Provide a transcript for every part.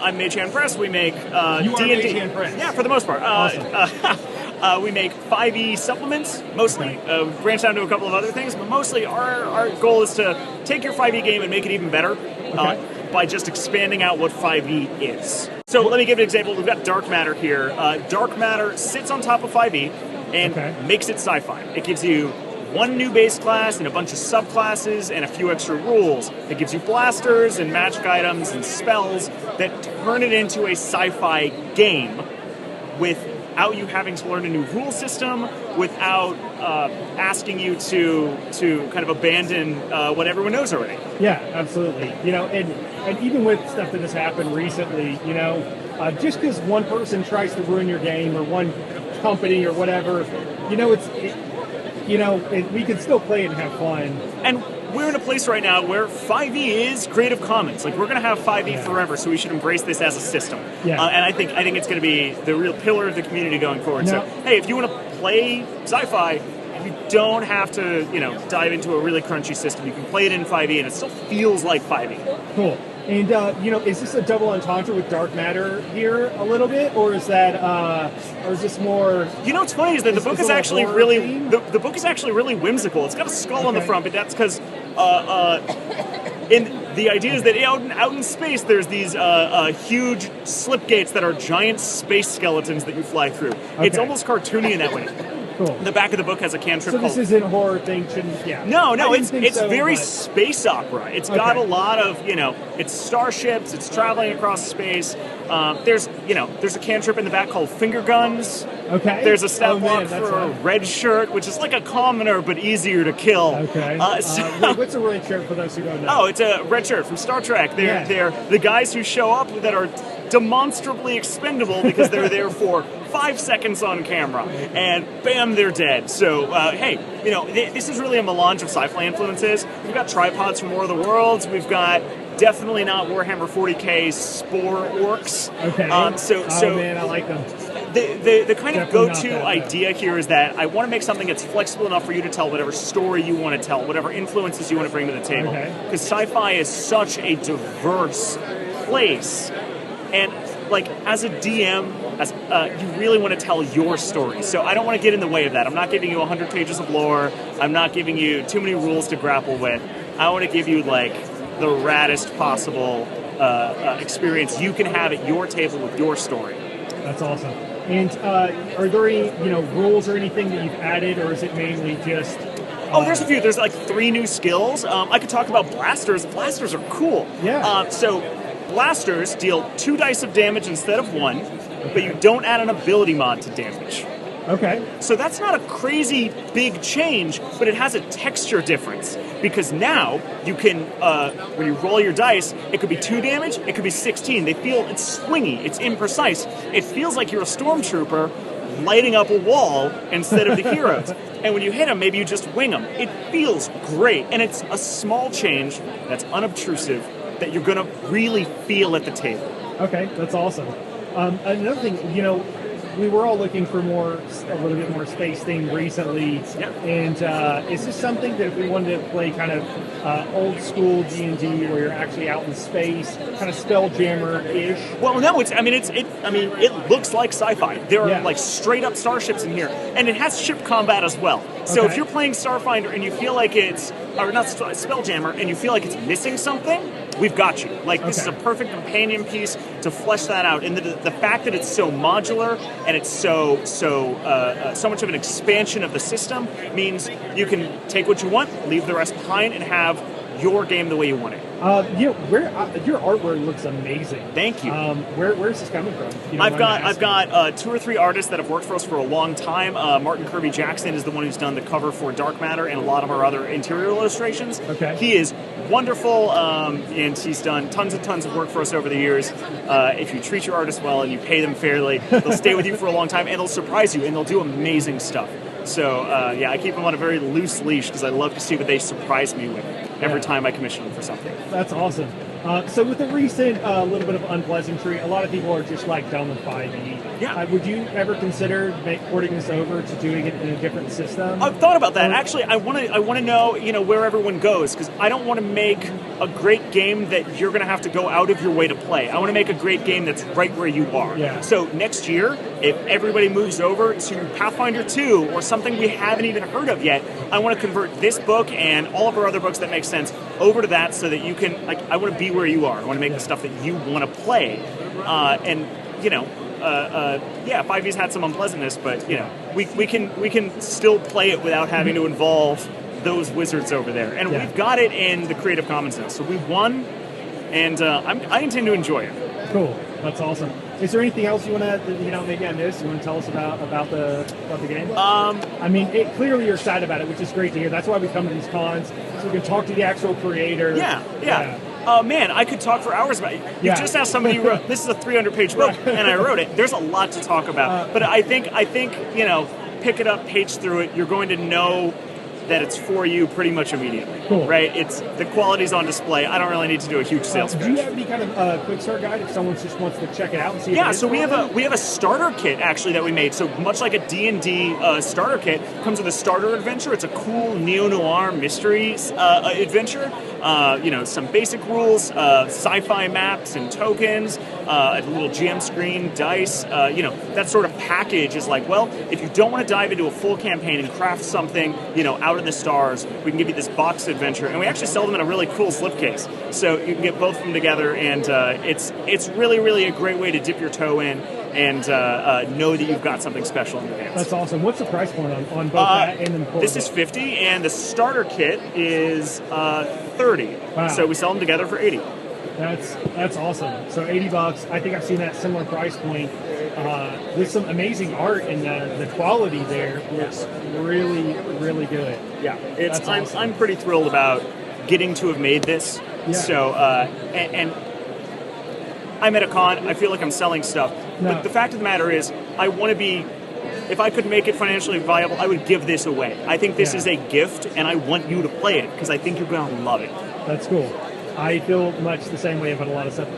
I'm Mage Press. We make You are D&D. Mage Press. Yeah, for the most part. Awesome. We make 5e supplements, mostly. Branched out into a couple of other things, but mostly our goal is to take your 5e game and make it even better by just expanding out what 5e is. So let me give an example. We've got Dark Matter here. Dark Matter sits on top of 5e and makes it sci-fi. It gives you one new base class and a bunch of subclasses and a few extra rules. It gives you blasters and magic items and spells that turn it into a sci-fi game without you having to learn a new rule system, without asking you to kind of abandon what everyone knows already. Yeah, absolutely. You know, and even with stuff that has happened recently, you know, just because one person tries to ruin your game or one company or whatever, you know, we can still play it and have fun. And we're in a place right now where 5e is Creative Commons. Like, we're going to have 5e forever, so we should embrace this as a system. Yeah. And I think it's going to be the real pillar of the community going forward. No. So, hey, if you want to play sci-fi, you don't have to, dive into a really crunchy system. You can play it in 5e, and it still feels like 5e. Cool. And, is this a double entendre with Dark Matter here a little bit, or is that, or is this more... What's funny is that the book is actually really, the book is actually really whimsical. It's got a skull on the front, but that's because, the idea is that out in space, there's these huge slip gates that are giant space skeletons that you fly through. Okay. It's almost cartoony in that way. Cool. The back of the book has a cantrip. So this isn't a horror thing, shouldn't? Yeah. No, it's very space opera. It's got a lot of it's starships. It's traveling across space. There's a cantrip in the back called finger guns. Okay. There's a stat block for a red shirt, which is like a commoner but easier to kill. Okay. What's a red shirt for those who don't know? Oh, it's a red shirt from Star Trek. They're the guys who show up that are demonstrably expendable because they're there for 5 seconds on camera, and bam, they're dead. So, this is really a melange of sci-fi influences. We've got tripods from War of the Worlds. We've got definitely not Warhammer 40k spore orcs. Okay. So man, I like them. The kind of go-to idea here is that I want to make something that's flexible enough for you to tell whatever story you want to tell, whatever influences you want to bring to the table. Because sci-fi is such a diverse place. And, as a DM, you really want to tell your story. So I don't want to get in the way of that. I'm not giving you 100 pages of lore. I'm not giving you too many rules to grapple with. I want to give you, the raddest possible experience you can have at your table with your story. That's awesome. And are there any, rules or anything that you've added, or is it mainly just... there's a few. There's, 3 new skills. I could talk about blasters. Blasters are cool. Yeah. Blasters deal 2 dice of damage instead of 1, but you don't add an ability mod to damage. Okay. So that's not a crazy big change, but it has a texture difference. Because now, you can, when you roll your dice, it could be 2 damage, it could be 16. It's swingy, it's imprecise. It feels like you're a stormtrooper lighting up a wall instead of the heroes. And when you hit them, maybe you just wing them. It feels great, and it's a small change that's unobtrusive that you're going to really feel at the table. Okay, that's awesome. Another thing, we were all looking for a little bit more space theme recently. Yep. And is this something that if we wanted to play kind of old school D&D where you're actually out in space, kind of Spelljammer-ish? Well, no, it looks like sci-fi. There are straight up starships in here, and it has ship combat as well. So if you're playing Starfinder and you feel like Spelljammer, and you feel like it's missing something, we've got you. This is a perfect companion piece to flesh that out. And the fact that it's so modular and it's so much of an expansion of the system means you can take what you want, leave the rest behind, and have your game the way you want it. Your artwork looks amazing. Thank you. Where's this coming from? I've got 2 or 3 artists that have worked for us for a long time. Martin Kirby Jackson is the one who's done the cover for Dark Matter and a lot of our other interior illustrations. Okay. He is wonderful, and he's done tons and tons of work for us over the years. If you treat your artists well and you pay them fairly, they'll stay with you for a long time, and they'll surprise you, and they'll do amazing stuff. So, I keep them on a very loose leash because I love to see what they surprise me with every time I commission them for something. That's awesome. So with the recent little bit of unpleasantry, a lot of people are just like done with 5e. Yeah. Would you ever consider porting this over to doing it in a different system? I've thought about that. Actually, I want to know, where everyone goes, because I don't want to make a great game that you're going to have to go out of your way to play. I want to make a great game that's right where you are. Yeah. So next year, if everybody moves over to Pathfinder 2 or something we haven't even heard of yet, I want to convert this book and all of our other books that make sense over to that, so that you can, I want to be where you are. I want to make the stuff that you want to play. And 5e's had some unpleasantness, but we can still play it without having to involve those wizards over there. And we've got it in the Creative Commons now, so we've won, and I intend to enjoy it. Cool, that's awesome. Is there anything else you want to, maybe I missed? You want to tell us about the game? Clearly you're excited about it, which is great to hear. That's why we come to these cons, so we can talk to the actual creator. Yeah. Man, I could talk for hours about it. You just asked somebody who wrote, this is a 300-page book, and I wrote it. There's a lot to talk about. But I think, pick it up, page through it, you're going to know that it's for you pretty much immediately. Cool. Right? It's the quality's on display. I don't really need to do a huge sales pitch. Do you have any kind of quick start guide if someone just wants to check it out and see? So we have a starter kit actually that we made. So much like a D&D starter kit, comes with a starter adventure. It's a cool neo-noir mystery adventure. Some basic rules, sci-fi maps and tokens, a little GM screen, dice. That sort of package is like, well, if you don't want to dive into a full campaign and craft something, out of the stars, we can give you this box adventure, and we actually sell them in a really cool slipcase. So you can get both of them together, and it's really, really a great way to dip your toe in and know that you've got something special in your hands. That's awesome. What's the price point on both that and the This is $50, and the starter kit is $30. Wow. So we sell them together for $80. That's awesome. So $80. I think I've seen that similar price point with some amazing art, and the quality there looks really, really good. Yeah, awesome. I'm pretty thrilled about getting to have made this. Yeah. So and I'm at a con. I feel like I'm selling stuff. No. But the fact of the matter is, I want to be. If I could make it financially viable, I would give this away. I think this is a gift, and I want you to play it because I think you're going to love it. That's cool. I feel much the same way about a lot of stuff.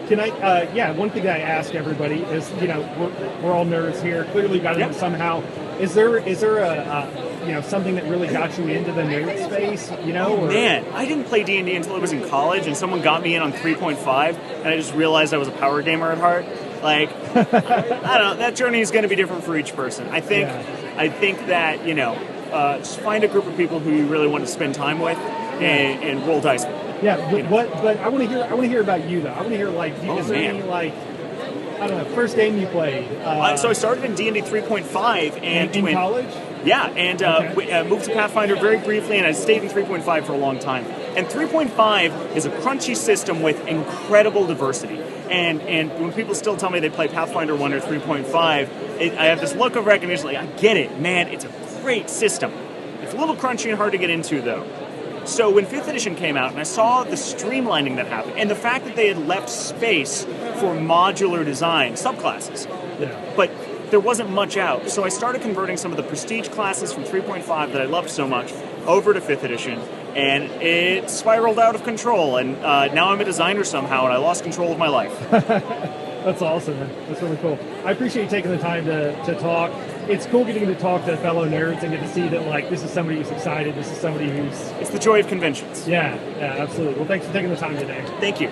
Can I? One thing that I ask everybody is, we're all nerds here. Clearly, got into somehow. Is there a something that really got you into the nerd space? Man, I didn't play D&D until I was in college, and someone got me in on 3.5, and I just realized I was a power gamer at heart. Like, I don't know. That journey is going to be different for each person. I think that just find a group of people who you really want to spend time with, and roll dice with. Yeah, but I want to hear about you though. I want to hear is there any I don't know, first game you played? So I started in D&D 3.5 and in college. Yeah, and moved to Pathfinder very briefly, and I stayed in 3.5 for a long time. And 3.5 is a crunchy system with incredible diversity. And when people still tell me they play Pathfinder 1 or 3.5, I have this look of recognition, like, I get it, man, it's a great system. It's a little crunchy and hard to get into, though. So when 5th edition came out, and I saw the streamlining that happened, and the fact that they had left space for modular design, subclasses, but there wasn't much out. So I started converting some of the prestige classes from 3.5 that I loved so much over to 5th edition, and it spiraled out of control, and now I'm a designer somehow, and I lost control of my life. That's awesome, man. That's really cool. I appreciate you taking the time to talk. It's cool getting to talk to fellow nerds and get to see that, this is somebody who's excited. This is somebody who's... It's the joy of conventions. Yeah, absolutely. Well, thanks for taking the time today. Thank you.